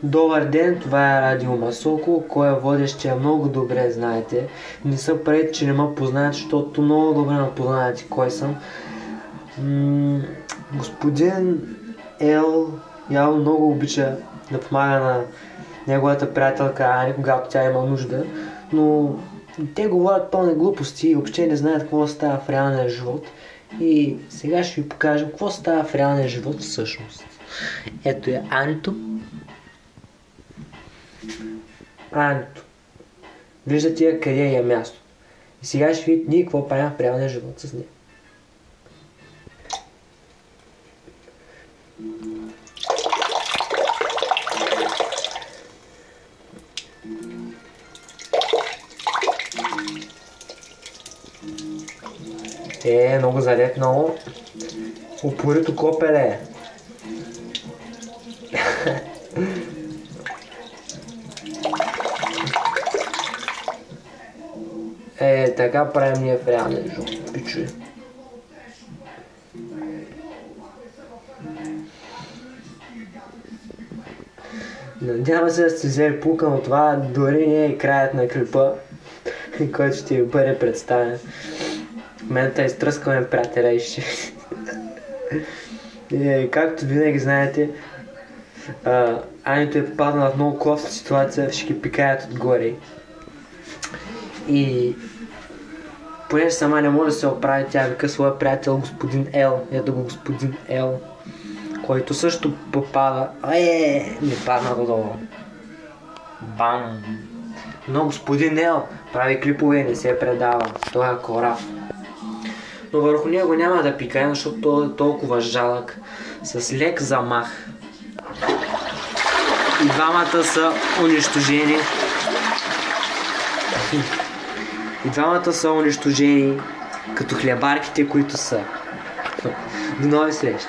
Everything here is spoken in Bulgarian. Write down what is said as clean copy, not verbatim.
Добър ден, това е Радио Масоко, кой е водещия много добре знаете. Не се правете, че не ме познаете, защото много добре ме познаете кой съм. Господин Ел явно много обича да помага на неговата приятелка Ани, когато тя има нужда, но те говорят пълни глупости и въобще не знаят какво става в реалния живот. И сега ще ви покажем какво става в реалния живот всъщност. Ето е Анито. Анито. Виждате я къде е място. И сега ще видите ние какво правим в реалния живот с нея. Много залепнало. Упорито копеле. Така правим ние в реалния живот, пичуи. Надявам се да сте взели пулка, но това дори не е краят на клипа, който ще ви бъде представен. В момента изтръскваме приятеля и ще... Както винаги знаете, Анито е попаднала в много кофта ситуация, ще ги пикаят отгоре. И понеже сама не може да се оправи, тя вика своя приятел господин Ел. Ето го господин Ел, който също попада. Не падна долу. Бам! Но господин Ел прави клипове и не се предава. Той е корав. Но върху него няма да пикаем, защото той е толкова жалък. С лек замах. И двамата са унищожени. И двамата са унищожени като хлебарките, които са. До нови срещи!